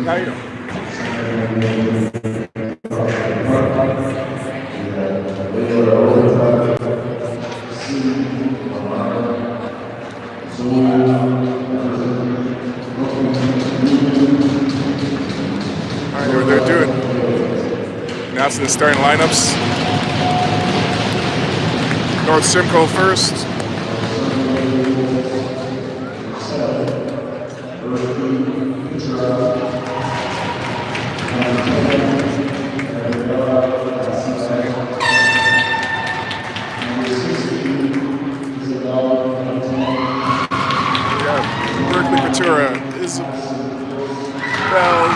How you All right, what they're doing. Announcing the starting lineups. North Simcoe first. Berkeley Ventura, Isabel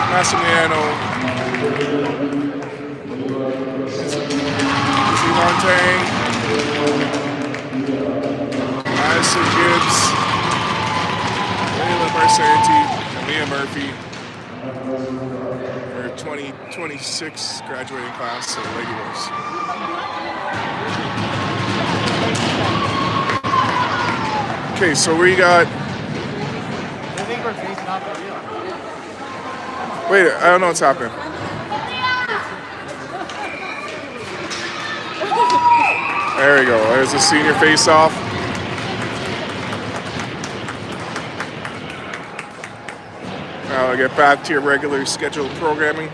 Massimiano, Izzy Montang, Madison Gibbs, Layla Barsanti, and Leah Murphy. Our 2026 graduating class of Lady Wolves. Okay, so we got. Wait, I don't know what's happening. There we go. There's the senior face-off. Now I'll get back to your regular scheduled programming.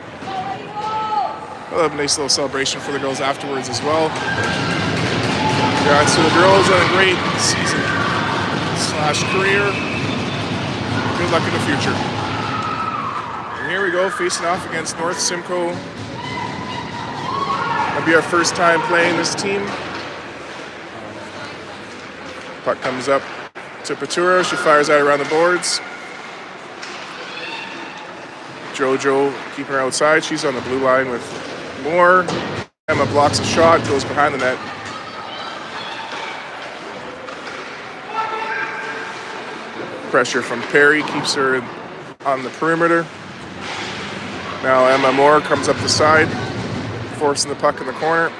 We'll have a nice little celebration for the girls afterwards as well. Congrats to the girls on a great season / career. Good luck in the future. And here we go, facing off against North Simcoe. That'll be our first time playing this team. Puck comes up to Peturo. She fires out around the boards. Jojo keeping her outside. She's on the blue line with Moore. Emma blocks a shot, goes behind the net. Pressure from Perry keeps her on the perimeter. Now Emma Moore comes up the side, forcing the puck in the corner.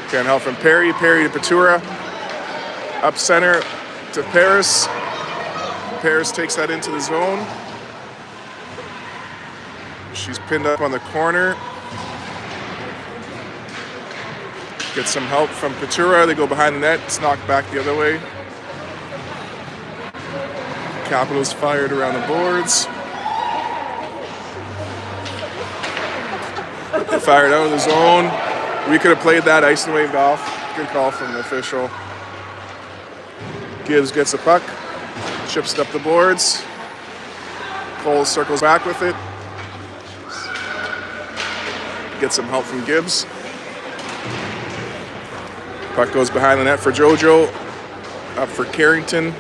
Can't help from Perry. Perry to Peturo. Up center to Paris. Paris takes that into the zone. She's pinned up on the corner. Gets some help from Peturo. They go behind the net. It's knocked back the other way. Capitals fired around the boards. They fired out of the zone. We could have played that, ice and waved off. Good call from the official. Gibbs gets the puck, chips it up the boards. Cole circles back with it. Gets some help from Gibbs. Puck goes behind the net for Jojo. Up for Carrington.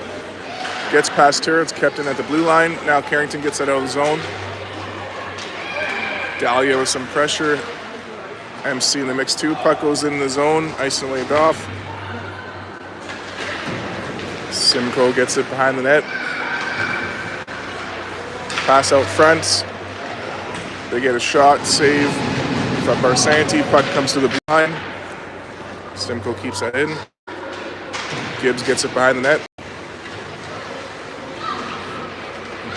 Gets past her. It's kept in at the blue line. Now Carrington gets it out of the zone. Dahlia with some pressure. MC in the mix too. Puck goes in the zone. Ice and waved off. Simcoe gets it behind the net. Pass out front. They get a shot. Save from Barsanti. Puck comes to the blue line. Simcoe keeps that in. Gibbs gets it behind the net.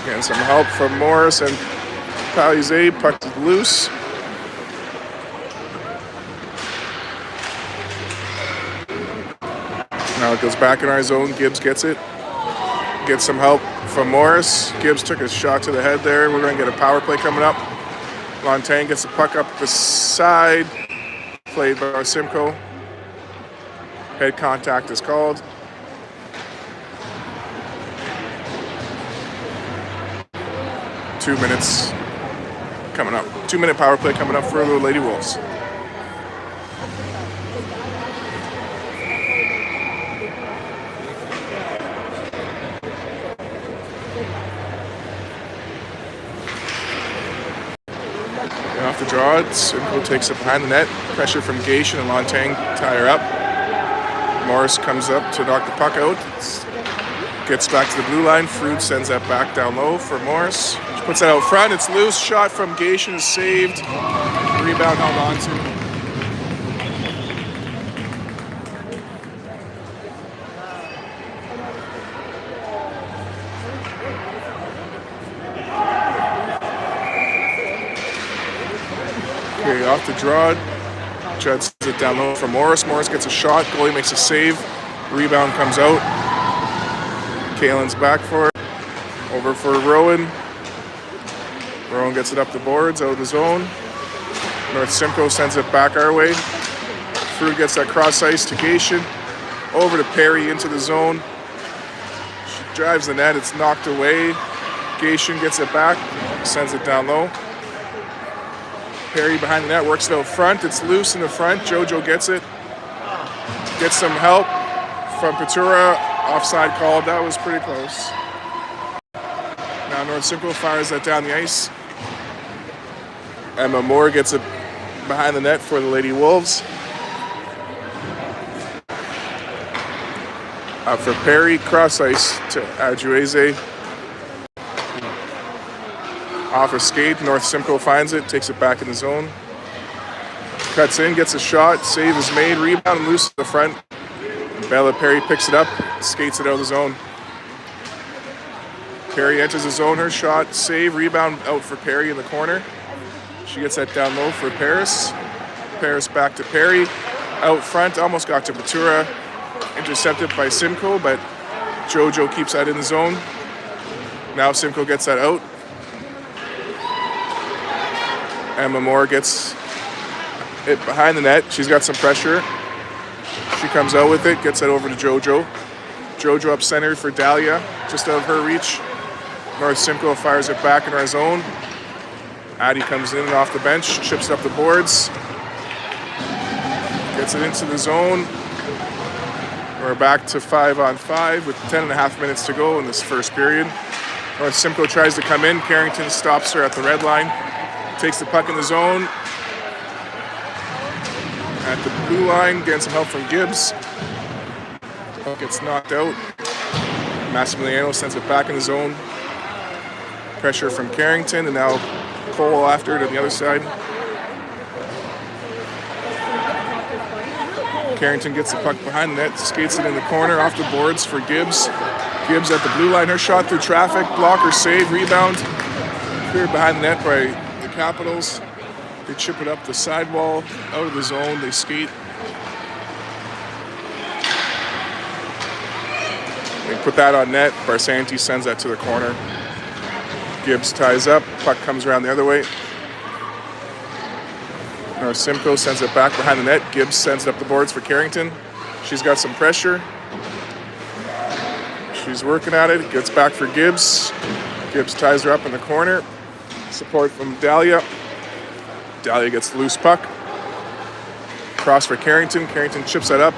Getting some help from Morris and Palize. Puck is loose. Now it goes back in our zone. Gibbs gets it. Gets some help from Morris. Gibbs took a shot to the head there. We're going to get a power play coming up. Montaigne gets the puck up the side. Played by Simcoe. Head contact is called. Two minutes coming up. 2-minute power play coming up for the Lady Wolves. And off the draw, Simcoe takes it behind the net. Pressure from Gation and Montaigne tie her up. Morris comes up to knock the puck out. Gets back to the blue line. Frood sends that back down low for Morris. She puts that out front. It's loose. Shot from Gation is saved. Rebound held on to. Okay, off the draw. Judd sends it down low for Morris. Morris gets a shot. Goalie makes a save. Rebound comes out. Kalen's back for it. Over for Rowan. Rowan gets it up the boards, out of the zone. North Simcoe sends it back our way. Fruit gets that cross ice to Gation. Over to Perry into the zone. She drives the net. It's knocked away. Gation gets it back. Sends it down low. Perry behind the net, works it out front. It's loose in the front. Jojo gets it. Gets some help from Patura. Offside called. That was pretty close. Now North Simcoe fires that down the ice. Emma Moore gets it behind the net for the Lady Wolves. For Perry, cross ice to Adjueze. Off a skate, North Simcoe finds it, takes it back in the zone. Cuts in, gets a shot, save is made, rebound loose to the front. Bella Perry picks it up, skates it out of the zone. Perry enters the zone, her shot, save, rebound out for Perry in the corner. She gets that down low for Paris. Paris back to Perry. Out front, almost got to Patura. Intercepted by Simcoe, but Jojo keeps that in the zone. Now Simcoe gets that out. Emma Moore gets it behind the net. She's got some pressure. She comes out with it, gets it over to Jojo. Jojo up center for Dahlia, just out of her reach. North Simcoe fires it back in our zone. Addie comes in and off the bench, chips it up the boards. Gets it into the zone. We're back to 5-on-5 with 10.5 minutes to go in this first period. North Simcoe tries to come in. Carrington stops her at the red line. Takes the puck in the zone. At the blue line, getting some help from Gibbs. Puck gets knocked out. Massimiliano sends it back in the zone. Pressure from Carrington, and now Cole after it on the other side. Carrington gets the puck behind the net, skates it in the corner, off the boards for Gibbs. Gibbs at the blue line, her shot through traffic, blocker save, rebound. Cleared behind the net by the Capitals. They chip it up the sidewall, out of the zone, they skate. They put that on net, Barsanti sends that to the corner. Gibbs ties up, puck comes around the other way. North Simcoe sends it back behind the net. Gibbs sends it up the boards for Carrington. She's got some pressure. She's working at it. Gets back for Gibbs. Gibbs ties her up in the corner. Support from Dahlia. Dahlia gets the loose puck. Cross for Carrington. Carrington chips that up.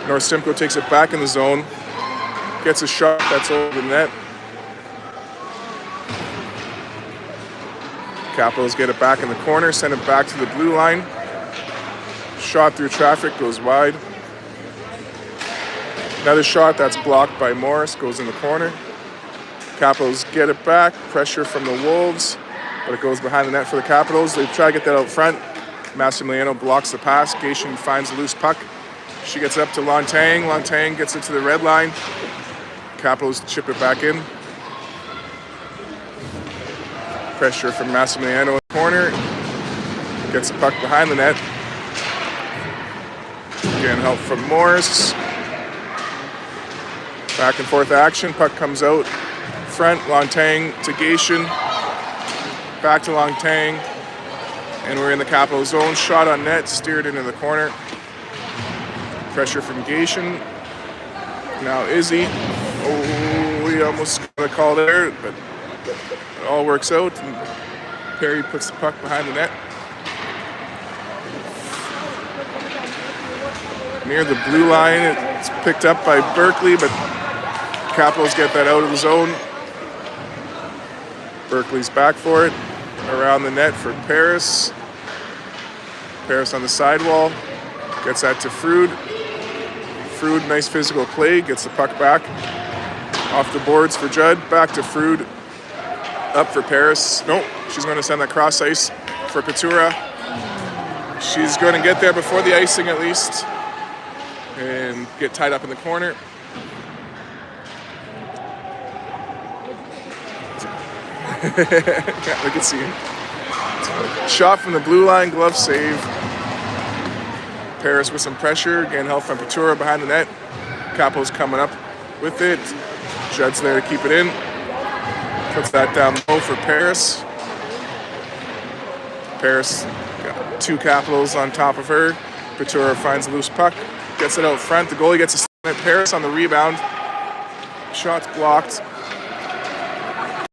North Simcoe takes it back in the zone. Gets a shot that's over the net. Capitals get it back in the corner, send it back to the blue line. Shot through traffic, goes wide. Another shot that's blocked by Morris, goes in the corner. Capitals get it back, pressure from the Wolves, but it goes behind the net for the Capitals. They try to get that out front. Massimiliano blocks the pass. Gation finds a loose puck. She gets up to Lontang. Lontang gets it to the red line. Capitals chip it back in. Pressure from Massimiliano in the corner. Gets the puck behind the net. Again, help from Morris. Back and forth action. Puck comes out front. Lontang to Gation. Back to Lontang. And we're in the Capital zone. Shot on net. Steered into the corner. Pressure from Gation. Now Izzy. Oh, we almost got a call there, but it all works out. And Perry puts the puck behind the net. Near the blue line, it's picked up by Berkeley, but Capitals get that out of the zone. Berkeley's back for it. Around the net for Paris. Paris on the sidewall. Gets that to Frood. Frood, nice physical play. Gets the puck back. Off the boards for Judd. Back to Frood. Up for Paris. Nope. She's going to send that cross ice for Patura. She's going to get there before the icing at least. And get tied up in the corner. Yeah, we can see him. Shot from the blue line, glove save. Paris with some pressure, getting help from Patura behind the net. Capo's coming up with it. Judd's there to keep it in. Puts that down low for Paris. Paris got 2 Capitals on top of her. Patura finds a loose puck, gets it out front. The goalie gets a stop at Paris on the rebound. Shot's blocked.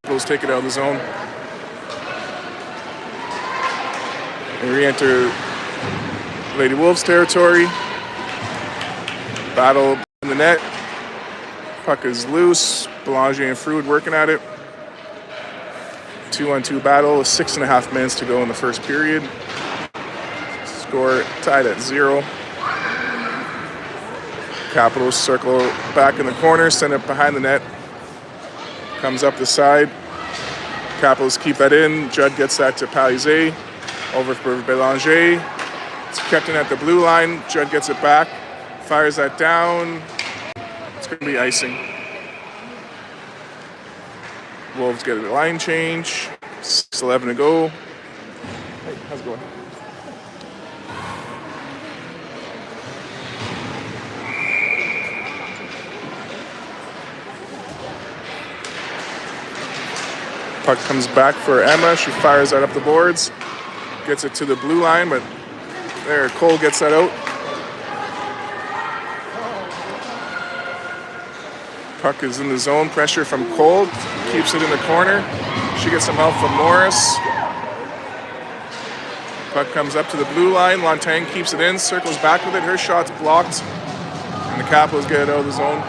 Capitals take it out of the zone. They re-enter Lady Wolves territory. Battle in the net. Puck is loose. Belanger and Frood working at it. 2-on-2 battle. 6.5 minutes to go in the first period. Score tied at 0. Capitals circle back in the corner, send it behind the net. Comes up the side. Capitals keep that in. Judd gets that to Palizé. Over for Belanger. It's kept in at the blue line. Judd gets it back. Fires that down. It's going to be icing. Wolves get a line change. 6:11 to go. Hey, how's it going? Puck comes back for Emma. She fires that up the boards. Gets it to the blue line, but there, Cole gets that out. Puck is in the zone. Pressure from Cole. Keeps it in the corner. She gets some help from Morris. Puck comes up to the blue line. Lantagne keeps it in. Circles back with it. Her shot's blocked. And the Capitals get it out of the zone.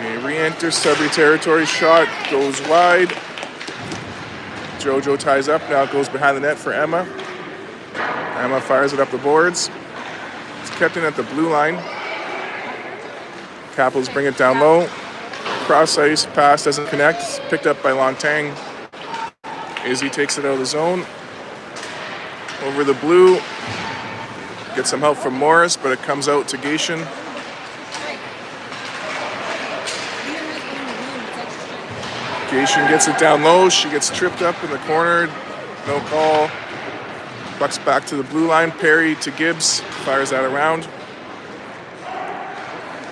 A re-enter Sudbury territory shot. Goes wide. Jojo ties up. Now it goes behind the net for Emma. Emma fires it up the boards. It's kept in at the blue line. Capitals bring it down low. Cross ice pass doesn't connect. It's picked up by Lantagne. Izzy takes it out of the zone. Over the blue. Gets some help from Morris, but it comes out to Gatien. Gatien gets it down low. She gets tripped up in the corner. No call. Bucks back to the blue line. Perry to Gibbs. Fires that around.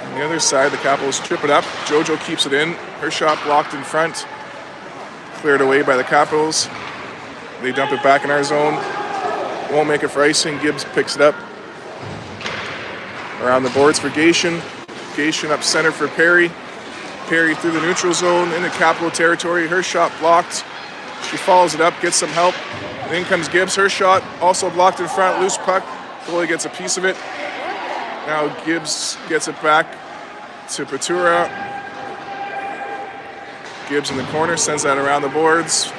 On the other side, the Capitals trip it up. Jojo keeps it in. Her shot blocked in front. Cleared away by the Capitals. They dump it back in our zone. Won't make it for icing. Gibbs picks it up. Around the boards for Gatien. Gatien up center for Perry. Perry through the neutral zone into Capital territory. Her shot blocked. She follows it up, gets some help. And in comes Gibbs. Her shot also blocked in front. Loose puck. Goalie gets a piece of it. Now Gibbs gets it back to Patura. Gibbs in the corner, sends that around the boards.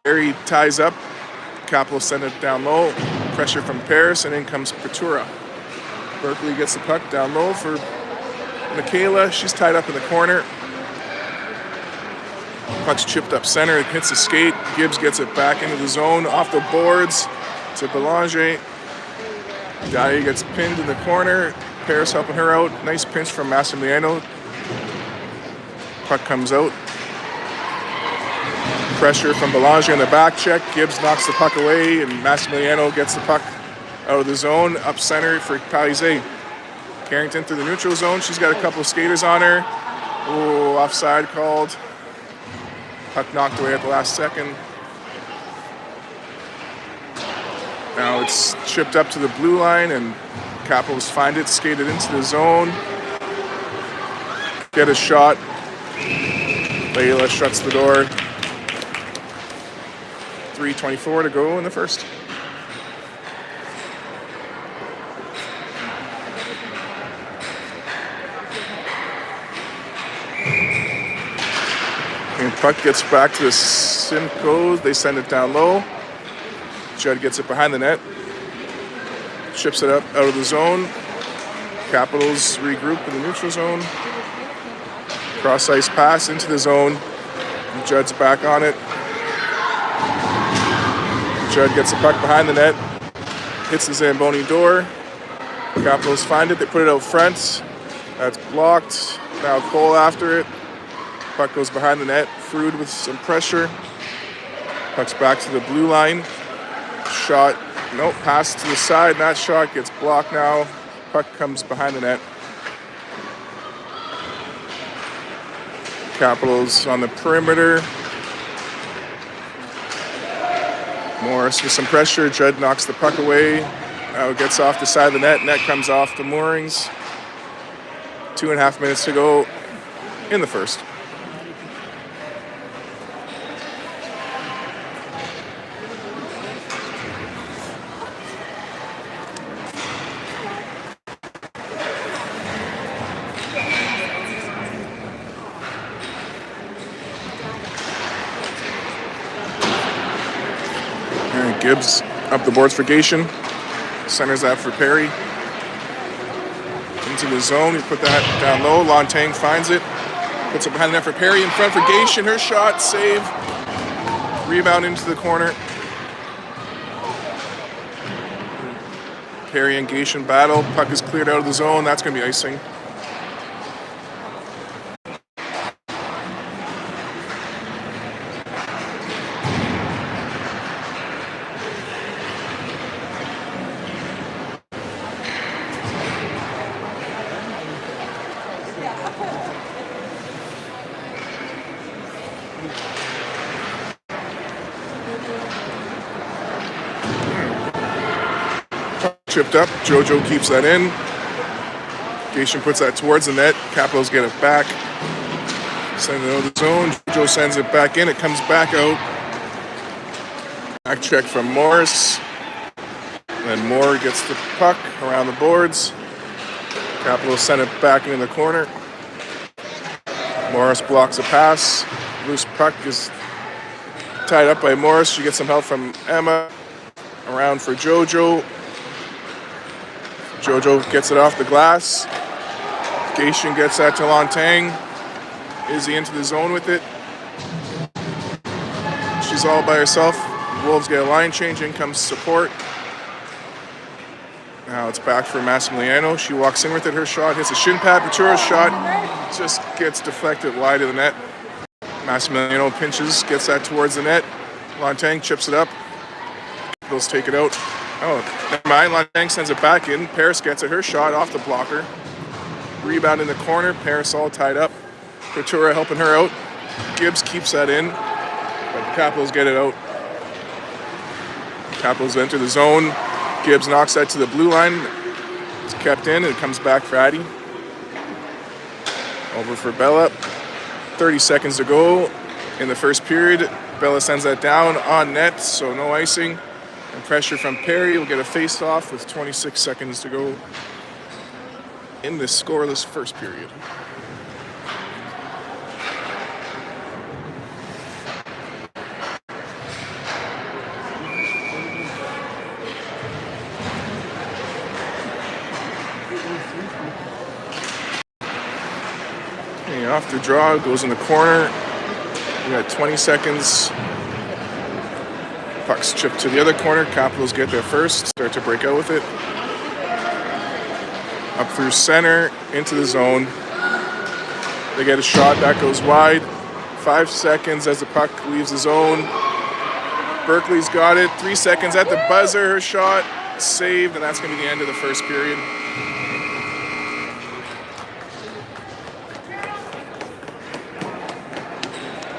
Perry ties up. Capital send it down low. Pressure from Paris, and in comes Patura. Berkeley gets the puck down low for Michaela. She's tied up in the corner. Puck's chipped up center. It hits the skate. Gibbs gets it back into the zone. Off the boards to Belanger. Daya gets pinned in the corner. Paris helping her out. Nice pinch from Massimiliano. Puck comes out. Pressure from Belanger in the back check. Gibbs knocks the puck away, and Massimiliano gets the puck out of the zone. Up center for Palizé. Carrington through the neutral zone. She's got a couple of skaters on her. Oh, offside called. Puck knocked away at the last second. Now it's chipped up to the blue line, and Capitals find it, skated into the zone. Get a shot. Layla shuts the door. 3:24 to go in the first. And puck gets back to the Simcoe. They send it down low. Judd gets it behind the net. Chips it up out of the zone. Capitals regroup in the neutral zone. Cross ice pass into the zone. And Judd's back on it. Judd gets the puck behind the net. Hits the Zamboni door. Capitals find it. They put it out front. That's blocked. Now Cole after it. Puck goes behind the net. Frood with some pressure. Puck's back to the blue line. Shot, nope, pass to the side. That shot gets blocked now. Puck comes behind the net. Capitals on the perimeter. Morris with some pressure. Judd knocks the puck away. Now it gets off the side of the net. Net comes off the moorings. 2.5 minutes to go in the first. Gibbs up the boards for Gation. Centers that for Perry. Into the zone. You put that down low. Lontang finds it. Puts it behind the net for Perry. In front for Gation. Her shot. Save. Rebound into the corner. Perry and Gation battle. Puck is cleared out of the zone. That's going to be icing. Chipped up. JoJo keeps that in. Gation puts that towards the net. Capitals get it back. Send it out of the zone. JoJo sends it back in. It comes back out. Back check from Morris. Then Moore gets the puck around the boards. Capitals send it back into the corner. Morris blocks a pass. Loose puck is tied up by Morris. She gets some help from Emma. Around for JoJo. JoJo gets it off the glass. Gation gets that to Lontang. Izzy into the zone with it. She's all by herself. Wolves get a line change. In comes support. Now it's back for Massimiliano. She walks in with it. Her shot hits a shin pad. Petura's shot just gets deflected wide of the net. Massimiliano pinches, gets that towards the net. Lontang chips it up. Those take it out. Oh, never mind. Lontang sends it back in. Paris gets it. Her shot off the blocker. Rebound in the corner. Paris all tied up. Petura helping her out. Gibbs keeps that in. But the Capitals get it out. Capitals enter the zone. Gibbs knocks that to the blue line. It's kept in, and it comes back for Addy. Over for Bella. 30 seconds to go in the first period. Bella sends that down on net, so no icing. And pressure from Perry will get a face-off with 26 seconds to go in this scoreless first period. Okay, off the draw, goes in the corner. We got 20 seconds. Puck's chipped to the other corner. Capitals get there first. Start to break out with it. Up through center, into the zone. They get a shot. That goes wide. 5 seconds as the puck leaves the zone. Berkeley's got it. 3 seconds at the buzzer. Her shot saved, and that's going to be the end of the first period.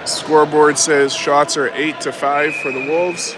Scoreboard says shots are 8-5 for the Wolves.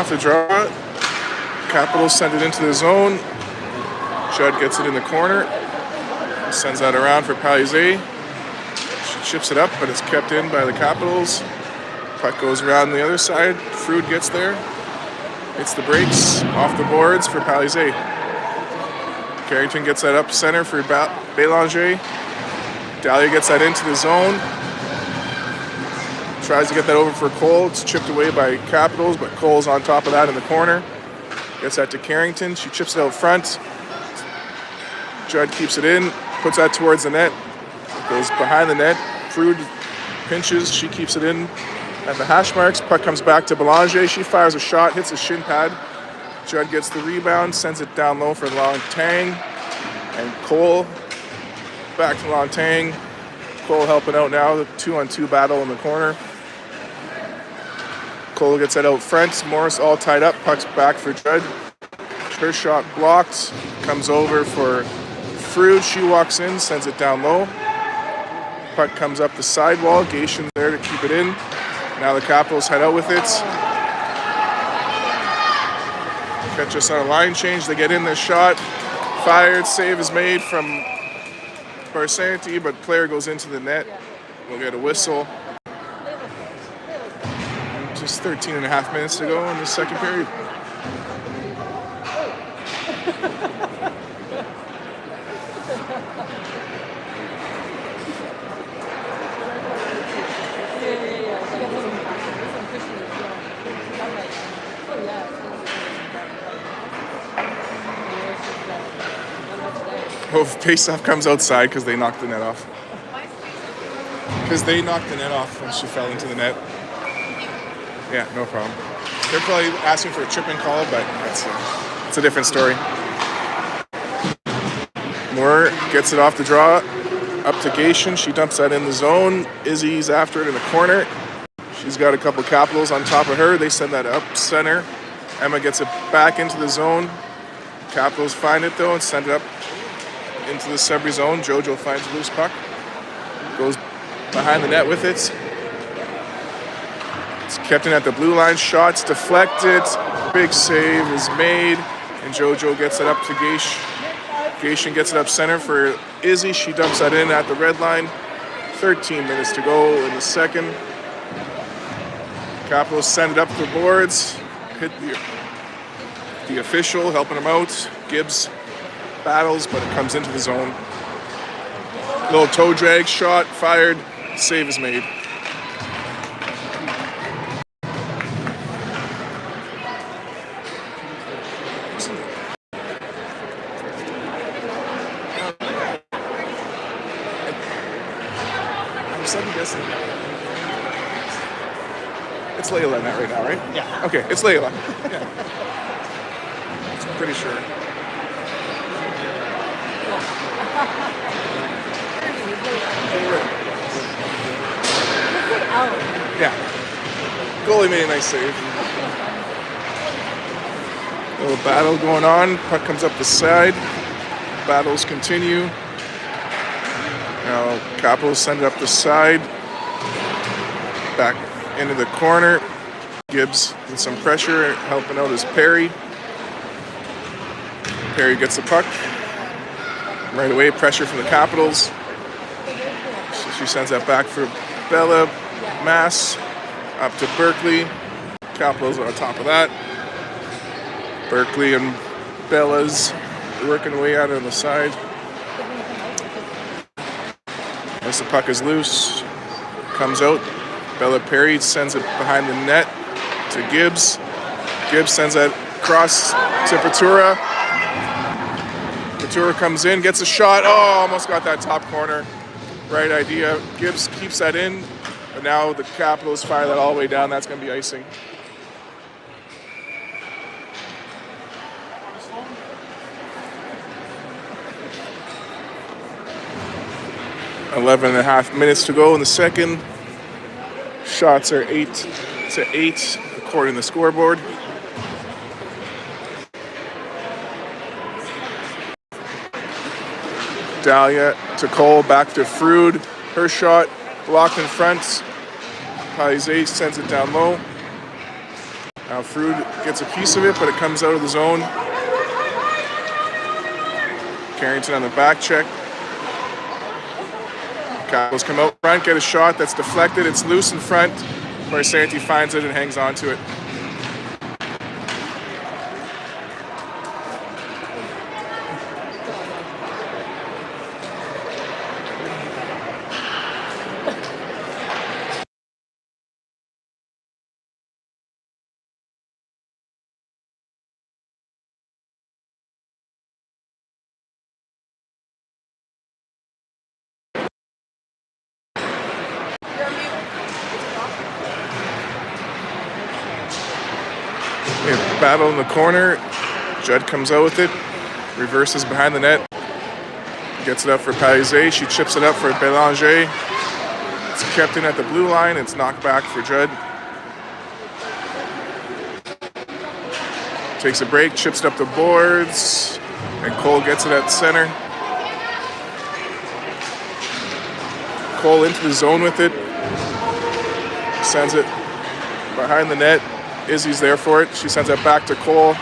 off the draw. Capitals send it into the zone. Judd gets it in the corner. Sends that around for Palizé. She chips it up, but it's kept in by the Capitals. Puck goes around the other side. Frood gets there. Hits the brakes. Off the boards for Palizé. Carrington gets that up center for Bélanger. Dahlia gets that into the zone. Tries to get that over for Cole. It's chipped away by Capitals, but Cole's on top of that in the corner. Gets that to Carrington. She chips it out front. Judd keeps it in, puts that towards the net. It goes behind the net. Frood pinches. She keeps it in at the hash marks. Puck comes back to Bélanger. She fires a shot, hits a shin pad. Judd gets the rebound, sends it down low for Lontang. And Cole back to Lontang. Cole helping out now, the 2-on-2 battle in the corner. Cole gets that out front. Morris all tied up. Puck's back for Judd. Her shot blocked. Comes over for Frood. She walks in, sends it down low. Puck comes up the sidewall. Gation's there to keep it in. Now the Capitals head out with it. Catch us on a line change. They get in this shot. Fired. Save is made from Barsanti, but player goes into the net. We'll get a whistle. Just 13 and a half minutes to go in the second period. Oh, face-off comes outside because they knocked the net off. Because they knocked the net off when she fell into the net. Yeah, no problem. They're probably asking for a tripping call, but that's a different story. Moore gets it off the draw, up to Gation. She dumps that in the zone. Izzy's after it in the corner. She's got a couple Capitals on top of her. They send that up center. Emma gets it back into the zone. Capitals find it, though, and send it up into the Sudbury zone. Jojo finds a loose puck. Goes behind the net with it. It's kept in at the blue line. Shots deflected. Big save is made. And Jojo gets it up to Gaish. Gaishin gets it up center for Izzy. She dumps that in at the red line. 13 minutes to go in the second. Capitals send it up the boards. Hit the official, helping him out. Gibbs battles, but it comes into the zone. Little toe drag shot, fired, save is made. I'm second guessing. It's Layla in that right now, right? Yeah. Okay, it's Layla. Yeah. I'm pretty sure. Yeah. Goalie made a nice save. A little battle going on. Puck comes up the side. Battles continue. Now Capitals send it up the side. Back into the corner. Gibbs with some pressure. Helping out is Perry. Perry gets the puck. Right away, pressure from the Capitals. She sends that back for Bella. Mass up to Berkeley. Capitals on top of that. Berkeley and Bella's working away out on the side. As the puck is loose, comes out. Bella Perry sends it behind the net to Gibbs. Gibbs sends that cross to Patura. Patura comes in, gets a shot. Oh, almost got that top corner. Right idea. Gibbs keeps that in, but now the Capitals fire that all the way down. That's going to be icing. Eleven and a half minutes to go in the second. Shots are 8-8 according to the scoreboard. Dahlia to Cole, back to Frood. Her shot blocked in front. Palizé sends it down low. Now Frood gets a piece of it, but it comes out of the zone. Carrington on the back check. Capitals come out front, get a shot that's deflected. It's loose in front. Barsanti finds it and hangs on to it. They battle in the corner. Judd comes out with it, reverses behind the net, gets it up for Palizé. She chips it up for Bélanger. It's kept in at the blue line. It's knocked back for Judd. Takes a break, chips it up the boards, and Cole gets it at center. Cole into the zone with it, sends it behind the net. Izzy's there for it. She sends it back to Cole.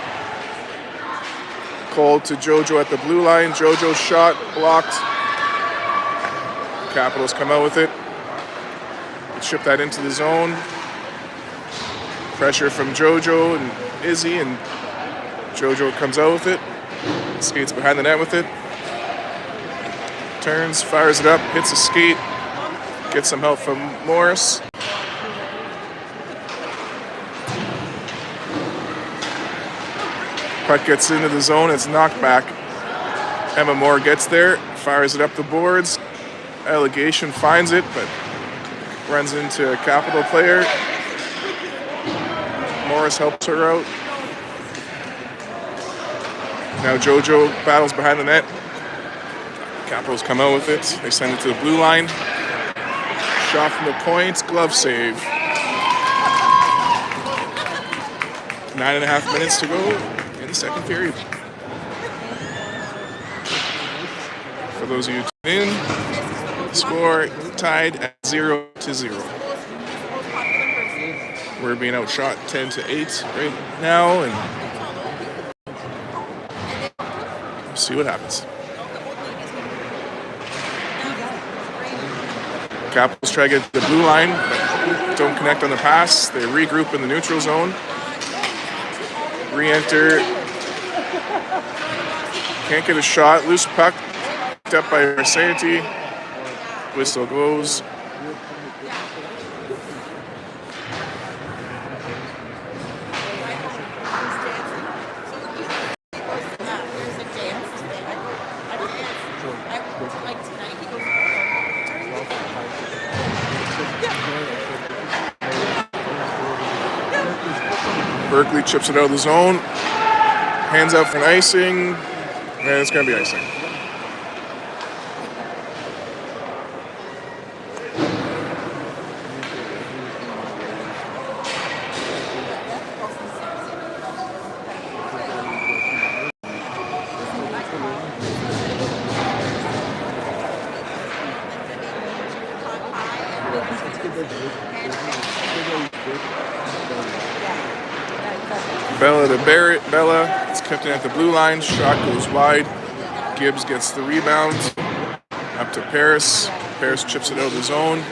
Cole to Jojo at the blue line. Jojo's shot blocked. Capitals come out with it. Chip that into the zone. Pressure from Jojo and Izzy, and Jojo comes out with it. Skates behind the net with it. Turns, fires it up, hits a skate. Gets some help from Morris. Puck gets into the zone, it's knocked back. Emma Moore gets there, fires it up the boards. Allegation finds it, but runs into a Capital player. Morris helps her out. Now Jojo battles behind the net. Capitals come out with it. They send it to the blue line. Shot from the point, glove save. 9.5 minutes to go in the second period. For those of you tuned in, score tied at 0-0. We're being outshot 10-8 right now, and we'll see what happens. Capitals try to get the blue line, but don't connect on the pass. They regroup in the neutral zone. Re-enter. Can't get a shot. Loose puck. Picked up by Barsanti. Whistle goes. Berkeley chips it out of the zone. Hands out for an icing. And it's going to be icing. Bella to Barrett. Bella, it's kept in at the blue line. Shot goes wide. Gibbs gets the rebound. Up to Paris. Paris chips it out of the zone.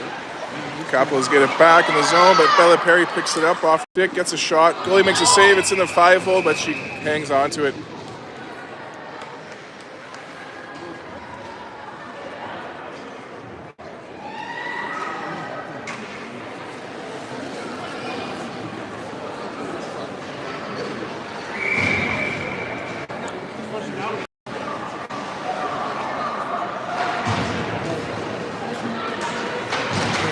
Capitals get it back in the zone, but Bella Perry picks it up off stick, gets a shot. Goalie makes a save. It's in the 5-hole, but she hangs on to it.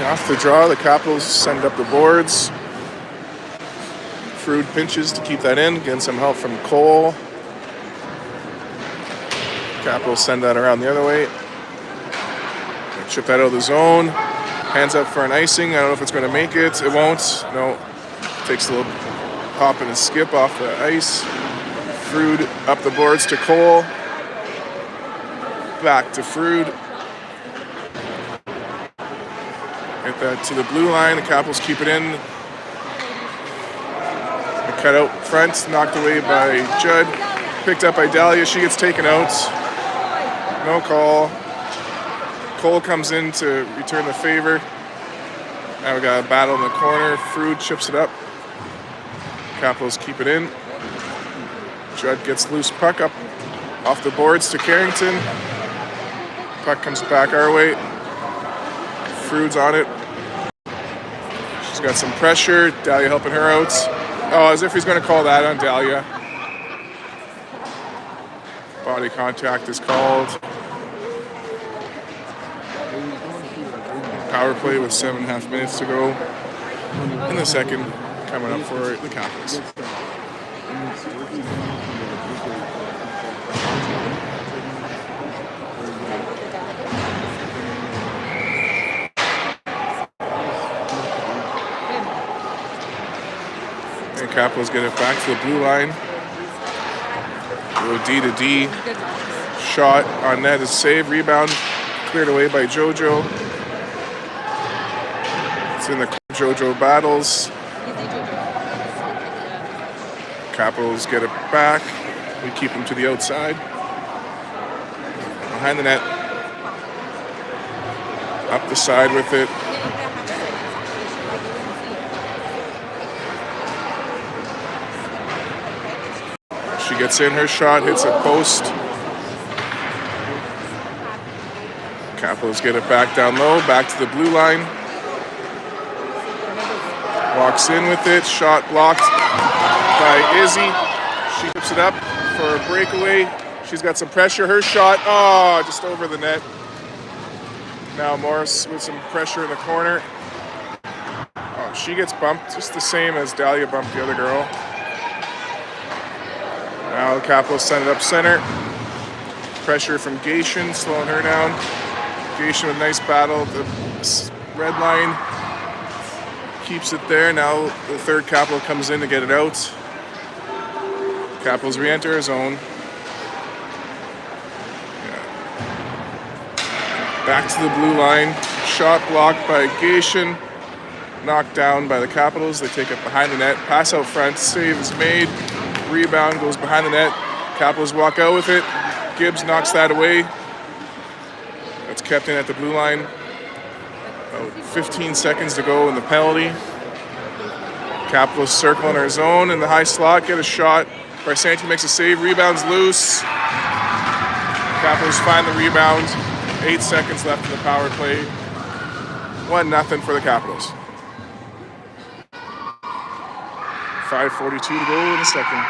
Off the draw, the Capitals send up the boards. Frood pinches to keep that in, getting some help from Cole. Capitals send that around the other way. They chip that out of the zone. Hands up for an icing. I don't know if it's going to make it. It won't. No. Takes a little hop and a skip off the ice. Frood up the boards to Cole. Back to Frood. Get that to the blue line. The Capitals keep it in. The cut out front, knocked away by Judd. Picked up by Dahlia. She gets taken out. No call. Cole comes in to return the favor. Now we got a battle in the corner. Frood chips it up. Capitals keep it in. Judd gets loose puck up off the boards to Carrington. Puck comes back our way. Frood's on it. She's got some pressure. Dahlia helping her out. Oh, as if he's going to call that on Dahlia. Body contact is called. Power play with 7.5 minutes to go in the second, coming up for the Capitals. And Capitals get it back to the blue line. D to D. Shot on net is saved. Rebound cleared away by JoJo. It's in the JoJo battles. Capitals get it back. We keep them to the outside. Behind the net. Up the side with it. She gets in her shot, hits a post. Capitals get it back down low, back to the blue line. Walks in with it, shot blocked by Izzy. She whips it up for a breakaway. She's got some pressure, her shot, just over the net. Now Morris with some pressure in the corner. Oh, she gets bumped, just the same as Dahlia bumped the other girl. Now the Capitals send it up center. Pressure from Gation, slowing her down. Gation with a nice battle. The red line keeps it there. Now the third Capital comes in to get it out. Capitals re-enter his zone. Back to the blue line. Shot blocked by Gation. Knocked down by the Capitals. They take it behind the net. Pass out front. Save is made. Rebound goes behind the net. Capitals walk out with it. Gibbs knocks that away. That's kept in at the blue line. About 15 seconds to go in the penalty. Capitals circle in our zone in the high slot. Get a shot. Barsanti makes a save. Rebound's loose. Capitals find the rebound. 8 seconds left in the power play. 1-0 for the Capitals. 5:42 to go in the second.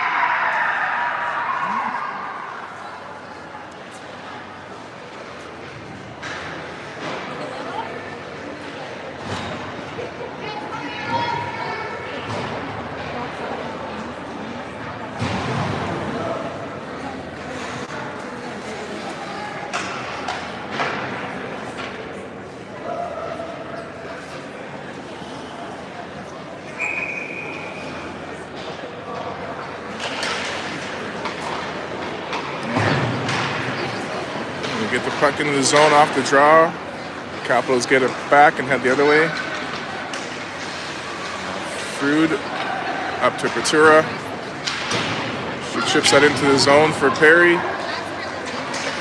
Get the puck into the zone off the draw. Capitals get it back and head the other way. Frood up to Patura. She chips that into the zone for Perry.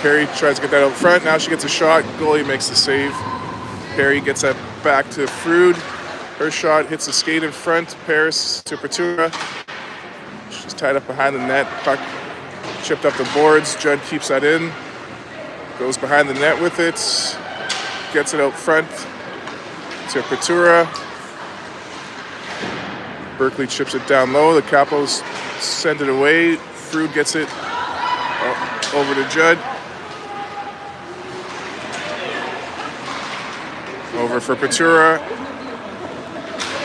Perry tries to get that out front. Now she gets a shot. Goalie makes the save. Perry gets that back to Frood. Her shot hits the skate in front. Paris to Patura. She's tied up behind the net. Puck chipped up the boards. Judd keeps that in. Goes behind the net with it, gets it out front to Patura. Berkeley chips it down low. The Capitals send it away. Frood gets it over to Judd. Over for Patura.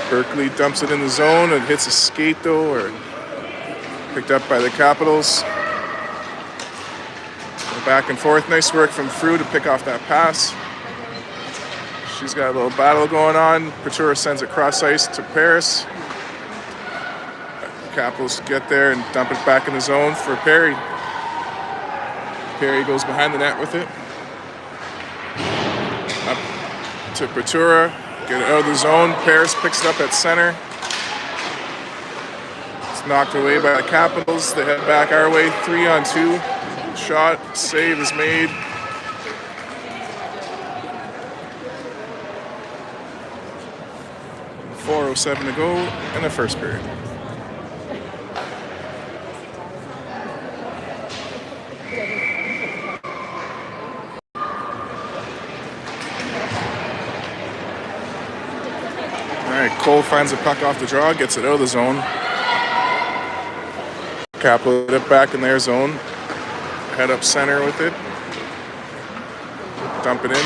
Berkeley dumps it in the zone and hits a skate though, or picked up by the Capitals. Back and forth. Nice work from Frood to pick off that pass. She's got a little battle going on. Patura sends it cross ice to Paris. Capitals get there and dump it back in the zone for Perry. Perry goes behind the net with it. Up to Patura. Get it out of the zone. Paris picks it up at center. Knocked away by the Capitals. They head back our way. 3-on-2. Shot. Save is made. .407 to go in the first period. All right, Cole finds a puck off the draw, gets it out of the zone. Capital it back in their zone. Head up center with it. Dump it in.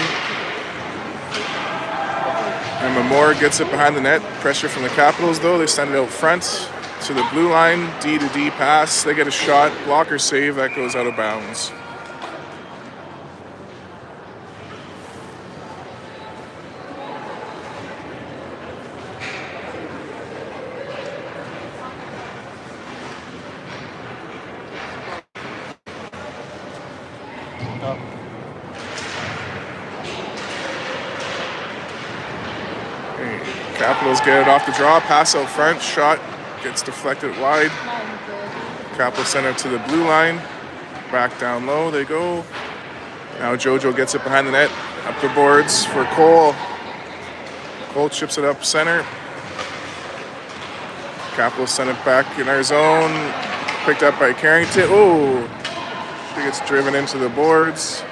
And Moore gets it behind the net. Pressure from the Capitals, though. They send it out front to the blue line. D-to-D pass. They get a shot. Blocker save. That goes out of bounds. Capitals get it off the draw, pass out front, shot gets deflected wide. Capitals send it to the blue line, back down low they go. Now Jojo gets it behind the net, up the boards for Cole. Cole chips it up center. Capitals send it back in our zone, picked up by Carrington. Oh, she gets driven into the boards.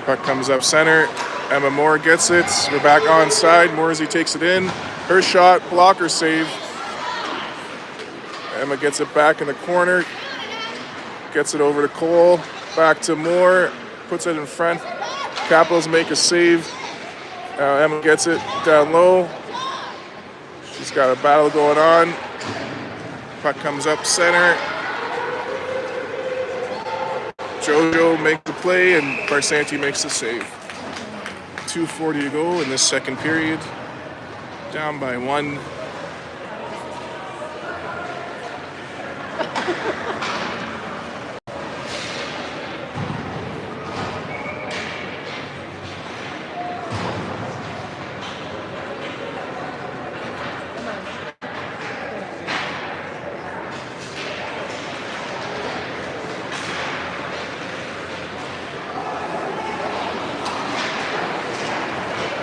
Puck comes up center. Emma Moore gets it. We're back onside. Morsey takes it in. Her shot, blocker save. Emma gets it back in the corner. Gets it over to Cole. Back to Moore. Puts it in front. Capitals make a save. Emma gets it down low. She's got a battle going on. Puck comes up center. Jojo makes the play and Barsanti makes the save. 2:40 to go in this second period. Down by 1.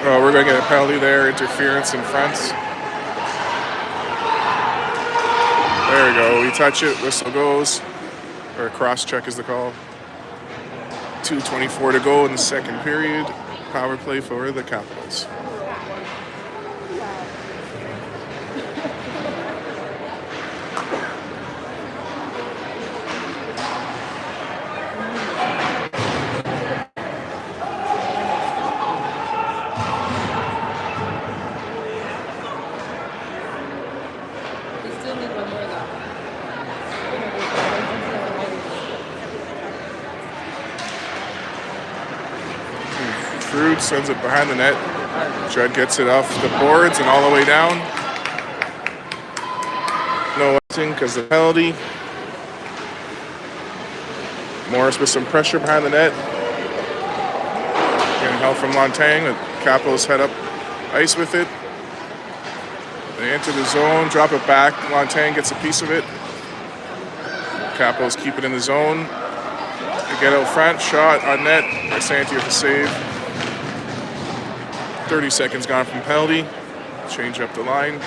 Oh, we're going to get a penalty there, interference in front. There we go, we touch it, whistle goes. Or cross check is the call. 2:24 to go in the second period. Power play for the Capitals. Fruit sends it behind the net. Judd gets it off the boards and all the way down. No icing because the penalty. Morris with some pressure behind the net. Getting help from Lontang. The Capitals head up ice with it. They enter the zone, drop it back. Lontang gets a piece of it. Capitals keep it in the zone. They get out front, shot on net. Barsanti with the save. 30 seconds gone from penalty. Change up the line.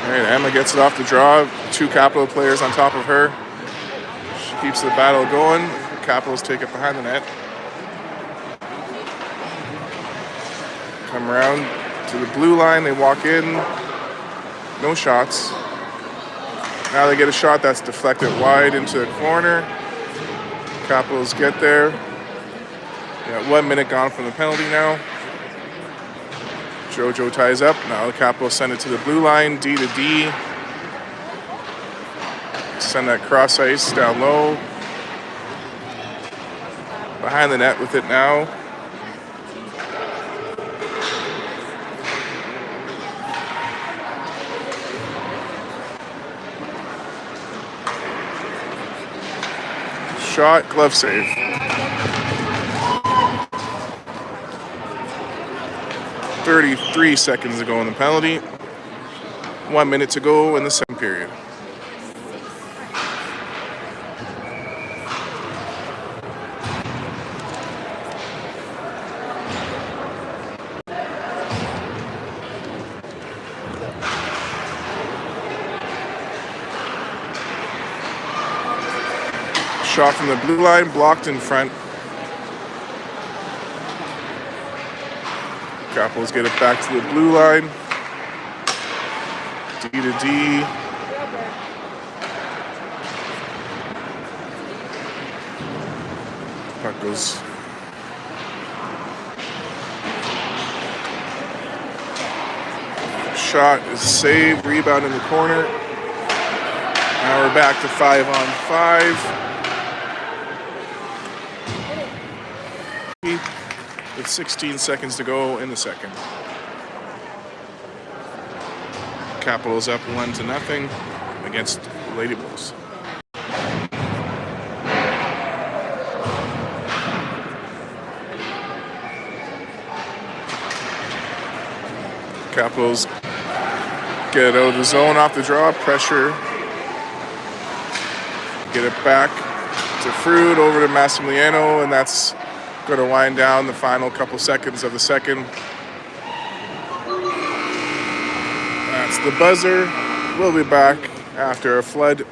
All right, Emma gets it off the draw. 2 Capital players on top of her. She keeps the battle going. Capitals take it behind the net. Come around to the blue line, they walk in, no shots. Now they get a shot that's deflected wide into the corner. Capitals get there. Got 1 minute gone from the penalty now. Jojo ties up, now the Capitals send it to the blue line, D to D. Send that cross ice down low. Behind the net with it now. Shot, glove save. .33 seconds to go in the penalty. 1 minute to go in the second period. Shot from the blue line, blocked in front. Capitals get it back to the blue line. D to D. Puck goes. Shot is saved, rebound in the corner. Now we're back to 5-on-5. With 16 seconds to go in the second. Capitals up 1-0 against Lady Bulls. Capitals get it out of the zone off the draw, pressure. Get it back to Fruit, over to Massimiliano, and that's going to wind down the final couple seconds of the second. That's the buzzer. We'll be back after a flood.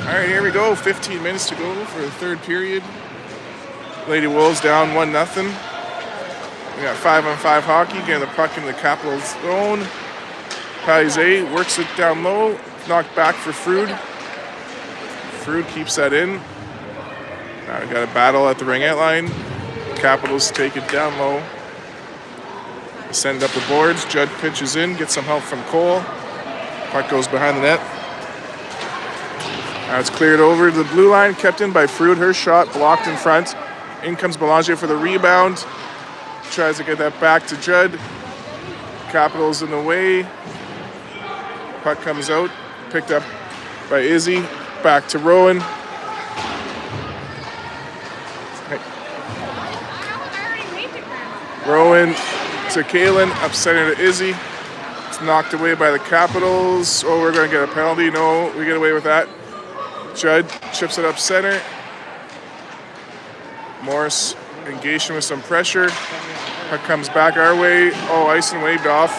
All right, here we go. 15 minutes to go for the third period. Lady Wolves down 1-0. We got 5-on-5 hockey, getting the puck in the Capitals zone. Paisley works it down low, knocked back for Frood. Frood keeps that in. Now we got a battle at the ringette line. Capitals take it down low. Send it up the boards. Judd pitches in, gets some help from Cole. Puck goes behind the net. Now it's cleared over to the blue line, kept in by Frood. Her shot blocked in front. In comes Belanger for the rebound. Tries to get that back to Judd. Capitals in the way. Puck comes out. Picked up by Izzy. Back to Rowan. Rowan to Kalen. Up center to Izzy. It's knocked away by the Capitals. Oh, we're going to get a penalty. No, we get away with that. Judd chips it up center. Morris engaging with some pressure. Puck comes back our way. Oh, Ison waved off.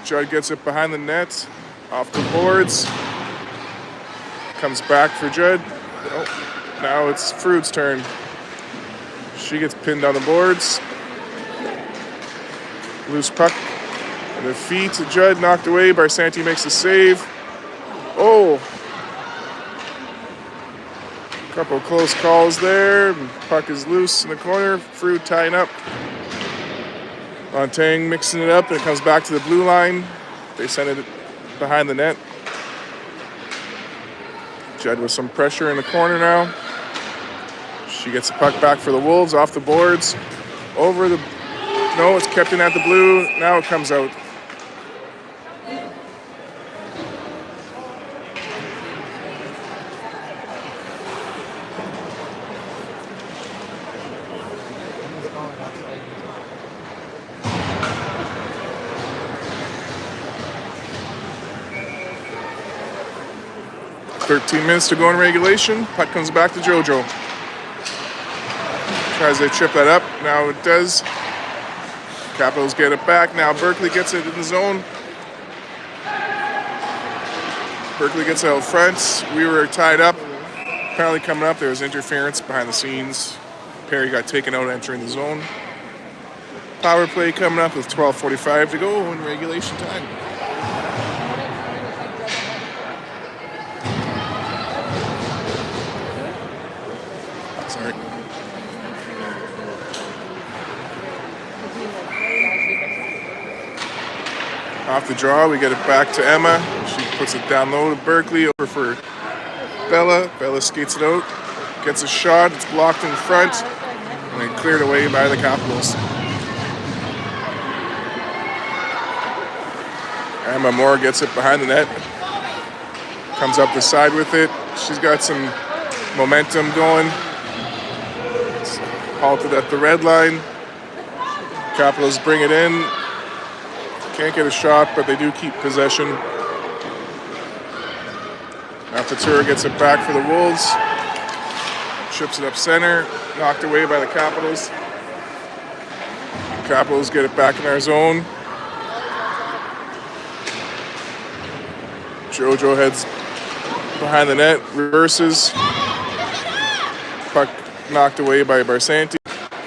Judd gets it behind the net. Off the boards. Comes back for Judd. Oh, now it's Frood's turn. She gets pinned on the boards. Loose puck. And the feet to Judd, knocked away. Barsanti makes a save. Oh. Couple close calls there. Puck is loose in the corner. Frood tying up. Montang mixing it up, and it comes back to the blue line. They send it behind the net. Judd with some pressure in the corner now. She gets the puck back for the Wolves, off the boards. Over the... No, it's kept in at the blue. Now it comes out. .13 minutes to go in regulation. Puck comes back to JoJo. Tries to chip that up. Now it does. Capitals get it back. Now Berkeley gets it in the zone. Berkeley gets it out front. We were tied up. Apparently coming up, there was interference behind the scenes. Perry got taken out entering the zone. Power play coming up with 12:45 to go in regulation time. Sorry. Off the draw, we get it back to Emma. She puts it down low to Berkeley, over for Bella. Bella skates it out, gets a shot. It's blocked in front, and then cleared away by the Capitals. Emma Moore gets it behind the net. Comes up the side with it. She's got some momentum going. It's halted at the red line. Capitals bring it in. Can't get a shot, but they do keep possession. Now Couture gets it back for the Wolves. Chips it up center. Knocked away by the Capitals. Capitals get it back in our zone. JoJo heads behind the net, reverses. Puck knocked away by Barsanti.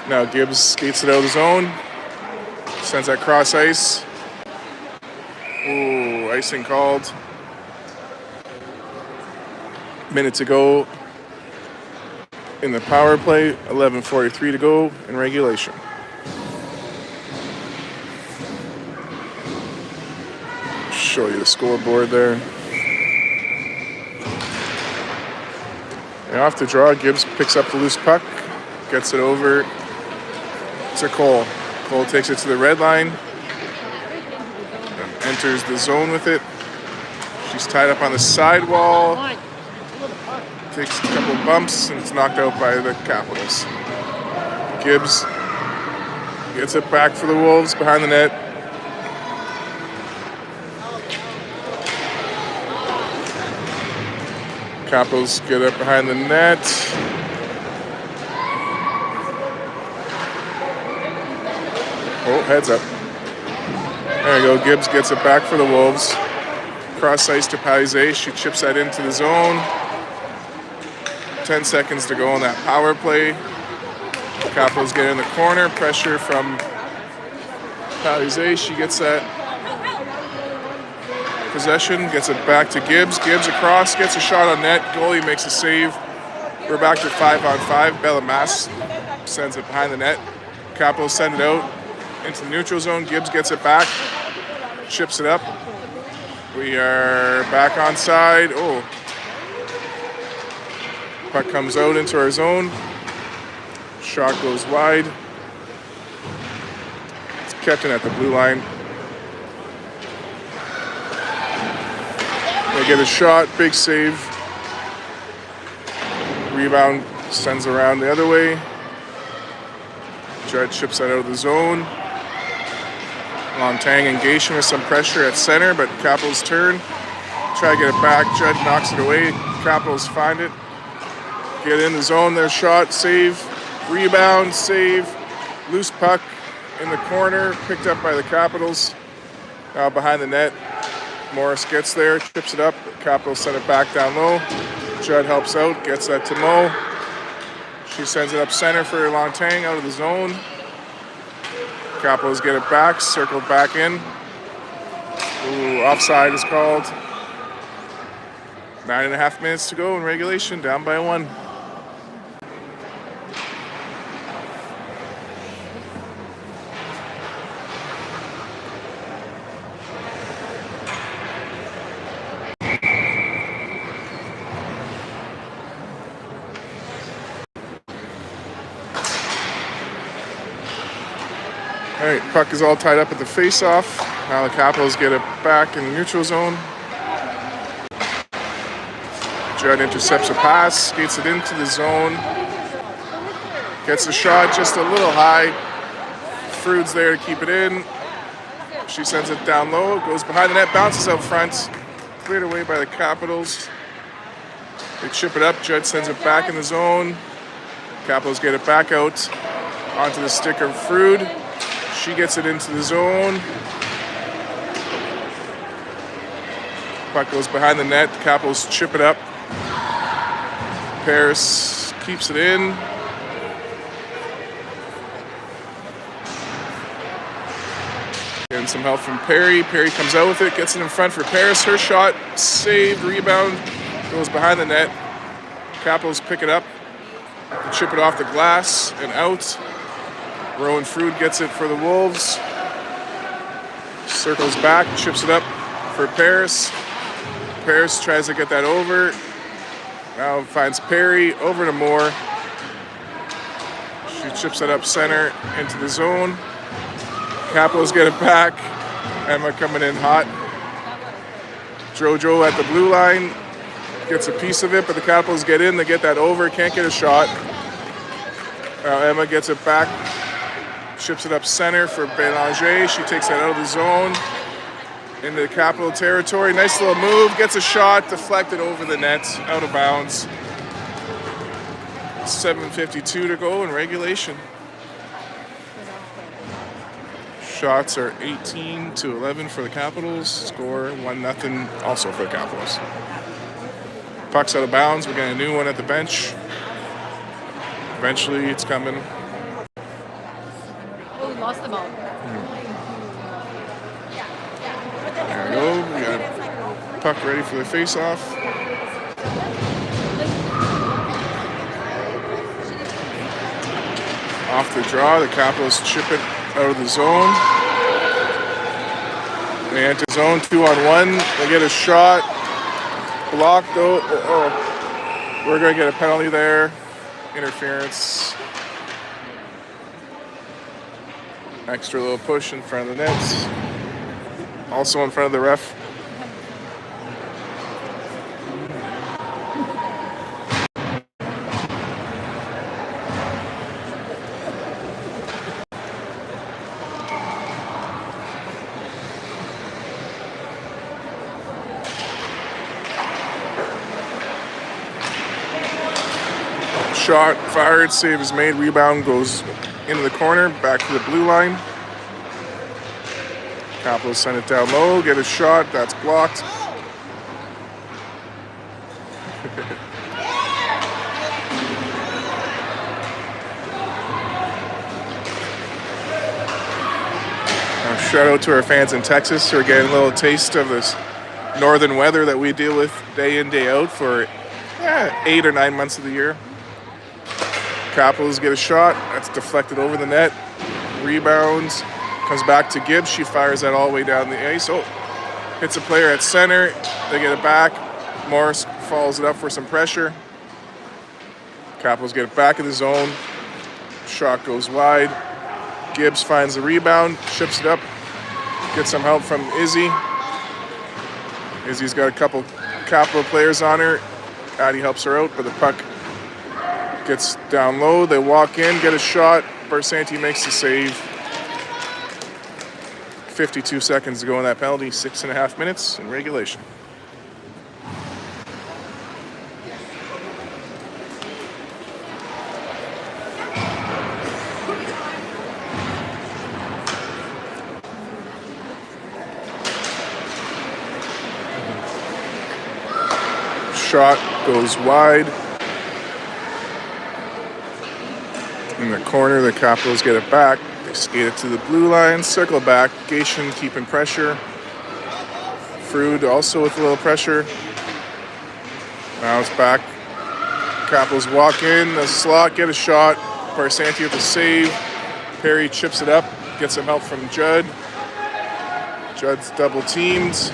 Now Gibbs skates it out of the zone. Sends that cross ice. Ooh, icing called. Minute to go in the power play. 11:43 to go in regulation. Show you the scoreboard there. And off the draw, Gibbs picks up the loose puck, gets it over to Cole. Cole takes it to the red line, and enters the zone with it. She's tied up on the sidewall, takes a couple bumps, and it's knocked out by the Capitals. Gibbs gets it back for the Wolves behind the net. Capitals get up behind the net. Oh, heads up. There you go. Gibbs gets it back for the Wolves. Cross ice to Palisade. She chips that into the zone. 10 seconds to go on that power play. Capitals get in the corner. Pressure from Palisade. She gets that possession. Gets it back to Gibbs. Gibbs across. Gets a shot on net. Goalie makes a save. We're back to 5-on-5. Belamass sends it behind the net. Capitals send it out into the neutral zone. Gibbs gets it back. Chips it up. We are back on side. Oh. Puck comes out into our zone. Shot goes wide. It's kept in at the blue line. They get a shot. Big save. Rebound sends around the other way. Judd chips that out of the zone. Montang engagement with some pressure at center, but Capitals turn. Try to get it back. Judd knocks it away. Capitals find it. Get in the zone. Their shot. Save. Rebound. Save. Loose puck in the corner. Picked up by the Capitals. Now behind the net. Morris gets there. Chips it up. Capitals send it back down low. Judd helps out. Gets that to Mo. She sends it up center for Montang out of the zone. Capitals get it back, circled back in. Ooh, offside is called. 9.5 minutes to go in regulation, down by 1. All right, puck is all tied up at the face-off. Now the Capitals get it back in the neutral zone. Judd intercepts a pass, skates it into the zone. Gets a shot just a little high. Frood's there to keep it in. She sends it down low, goes behind the net, bounces out front. Cleared away by the Capitals. They chip it up, Judd sends it back in the zone. Capitals get it back out onto the stick of Frood. She gets it into the zone. Puck goes behind the net. The Capitals chip it up. Paris keeps it in. Getting some help from Perry. Perry comes out with it, gets it in front for Paris. Her shot, saved, rebound, goes behind the net. Capitals pick it up, chip it off the glass and out. Rowan Frood gets it for the Wolves. Circles back, chips it up for Paris. Paris tries to get that over. Now finds Perry, over to Moore. She chips it up center into the zone. Capitals get it back. Emma coming in hot. Jojo at the blue line. Gets a piece of it, but the Capitals get in. They get that over, can't get a shot. Emma gets it back. Chips it up center for Bélanger. She takes that out of the zone into Capital territory. Nice little move. Gets a shot. Deflected over the net. Out of bounds. 7:52 to go in regulation. Shots are 18-11 for the Capitals. Score 1-0 also for the Capitals. Puck's out of bounds. We're getting a new one at the bench. Eventually it's coming. Lost the ball. There we go. We got puck ready for the face-off. Off the draw, the Capitals chip it out of the zone. They enter zone 2-on-1. They get a shot. Blocked though. We're going to get a penalty there. Interference. Extra little push in front of the nets. Also in front of the ref. Shot fired, save is made, rebound goes into the corner, back to the blue line. Capitals send it down low, get a shot, that's blocked. Shout out to our fans in Texas who are getting a little taste of this northern weather that we deal with day in, day out for 8 or 9 months of the year. Capitals get a shot. That's deflected over the net. Rebounds. Comes back to Gibbs. She fires that all the way down the ice. Oh, hits a player at center. They get it back. Morris follows it up for some pressure. Capitals get it back in the zone. Shot goes wide. Gibbs finds the rebound. Ships it up. Gets some help from Izzy. Izzy's got a couple Capital players on her. Addie helps her out, but the puck gets down low. They walk in, get a shot. Barsanti makes the save. 52 seconds to go in that penalty. 6.5 minutes in regulation. Shot goes wide. In the corner, the Capitals get it back. They skate it to the blue line, circle back. Gation keeping pressure. Frood also with a little pressure. Now it's back. Capitals walk in, the slot, get a shot. Barsanti with a save. Perry chips it up, gets some help from Judd. Judd's double teamed.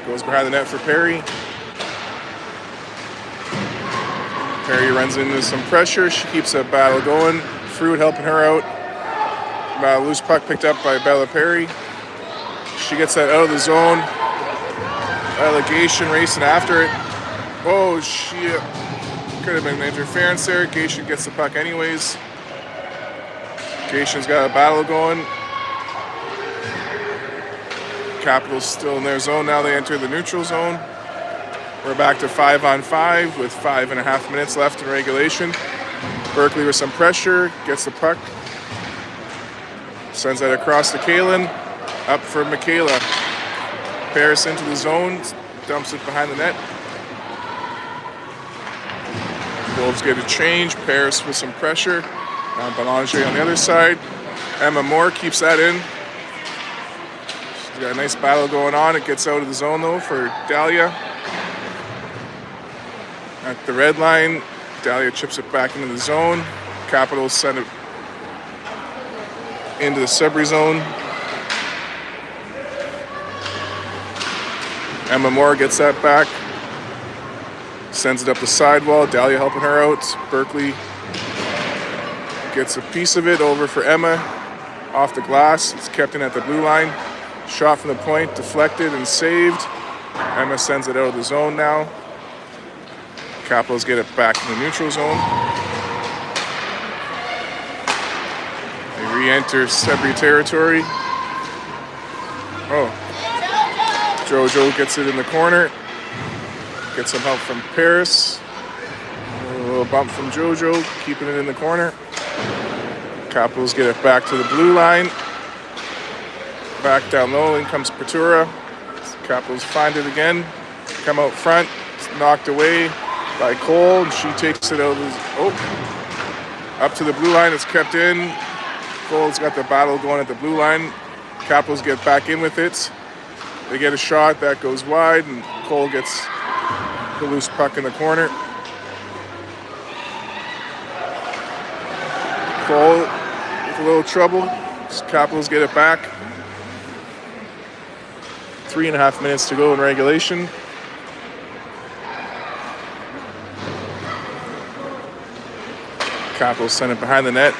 Goes behind the net for Perry. Perry runs into some pressure. She keeps that battle going. Frood helping her out. Loose puck picked up by Bella Perry. She gets that out of the zone. Gation racing after it. Oh, shit. Could have been an interference there. Gation gets the puck anyways. Gation's got a battle going. Capitals still in their zone. Now they enter the neutral zone. We're back to 5-on-5 with 5.5 minutes left in regulation. Berkeley with some pressure, gets the puck. Sends that across to Kalen. Up for Michaela. Paris into the zone, dumps it behind the net. Wolves get a change. Paris with some pressure. Now Belanger on the other side. Emma Moore keeps that in. She's got a nice battle going on. It gets out of the zone though for Dahlia. At the red line, Dahlia chips it back into the zone. Capitals send it into the Sudbury zone. Emma Moore gets that back. Sends it up the sidewall. Dahlia helping her out. Berkeley gets a piece of it over for Emma. Off the glass. It's kept in at the blue line. Shot from the point, deflected and saved. Emma sends it out of the zone now. Capitals get it back in the neutral zone. They re-enter Sudbury territory. Oh. Jojo gets it in the corner. Gets some help from Paris. A little bump from Jojo, keeping it in the corner. Capitals get it back to the blue line. Back down low, in comes Patura. Capitals find it again. Come out front. It's knocked away by Cole, and she takes it out. Up to the blue line. It's kept in. Cole's got the battle going at the blue line. Capitals get back in with it. They get a shot that goes wide, and Cole gets the loose puck in the corner. Cole with a little trouble. Capitals get it back. 3.5 minutes to go in regulation. Capitals send it behind the net.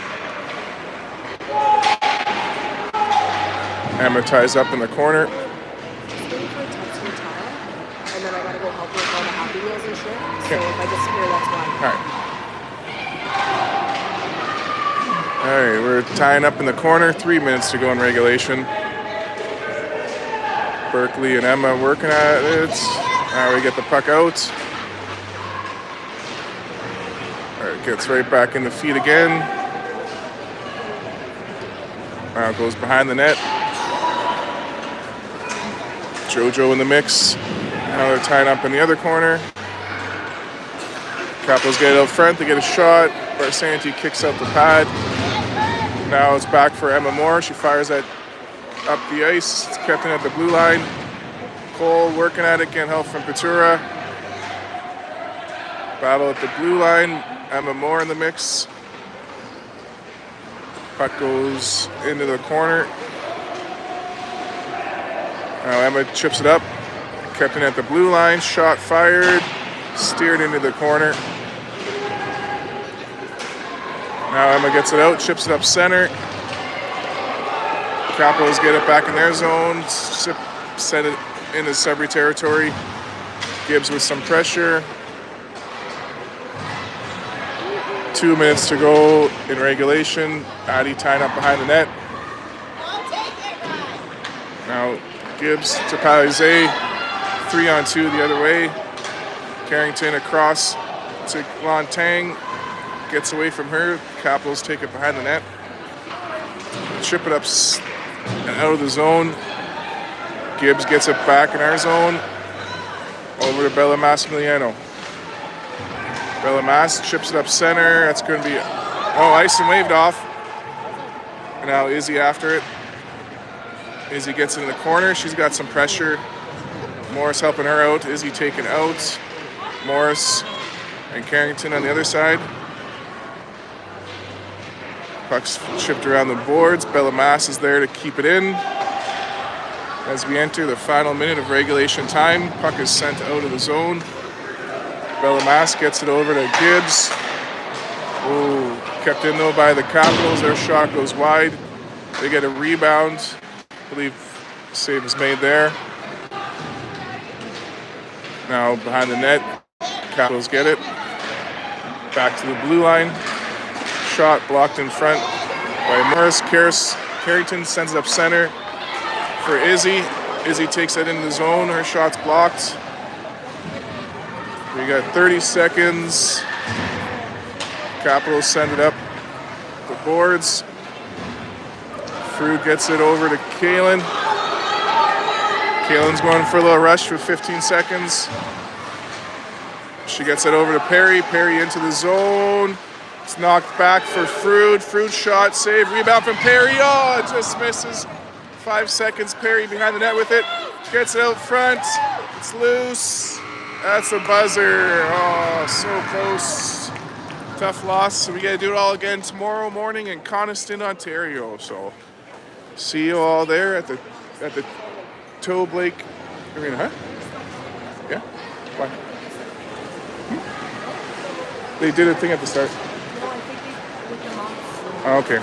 Emma ties up in the corner. And then I gotta go help with all the Happy Meals and shit. So if I disappear, that's why. Alright, we're tying up in the corner. 3 minutes to go in regulation. Berkeley and Emma working at it. Now we get the puck out. Gets right back in the feet again. Now goes behind the net. Jojo in the mix. Now they're tying up in the other corner. Capitals get it out front. They get a shot. Barsanti kicks out the pad. Now it's back for Emma Moore. She fires that up the ice. It's kept in at the blue line. Cole working at it. Getting help from Petura. Battle at the blue line. Emma Moore in the mix. Puck goes into the corner. Now Emma chips it up. Kept in at the blue line. Shot fired. Steered into the corner. Now Emma gets it out. Chips it up center. Capitals get it back in their zone. Set it into Sudbury territory. Gibbs with some pressure. 2 minutes to go in regulation. Addie tying up behind the net. Now Gibbs to Palizé. 3-on-2 the other way. Carrington across to Lontang. Gets away from her. Capitals take it behind the net. Chip it up and out of the zone. Gibbs gets it back in our zone. Over to Bella Massimiliano. Bellamas chips it up center. That's going to be, ice and waved off. And now Izzy after it. Izzy gets it in the corner. She's got some pressure. Morris helping her out. Izzy taken out. Morris and Carrington on the other side. Puck's chipped around the boards. Bellamas is there to keep it in. As we enter the final minute of regulation time, puck is sent out of the zone. Bellamas gets it over to Gibbs. Oh, kept in though by the Capitals. Their shot goes wide. They get a rebound. I believe save is made there. Now behind the net, Capitals get it. Back to the blue line. Shot blocked in front by Morris. Carrington sends it up center for Izzy. Izzy takes it into the zone. Her shot's blocked. We got 30 seconds. Capitals send it up the boards. Frew gets it over to Kalen. Kalen's going for a little rush for 15 seconds. She gets it over to Perry. Perry into the zone. It's knocked back for Frood. Frood shot, save, rebound from Perry. Oh, it just misses. 5 seconds. Perry behind the net with it. Gets it out front. It's loose. That's a buzzer. Oh, so close. Tough loss. So we got to do it all again tomorrow morning in Coniston, Ontario. So see you all there at the Toe Blake Arena, huh? Yeah? Why? They did a thing at the start. No, I think they with the moms. Oh, okay.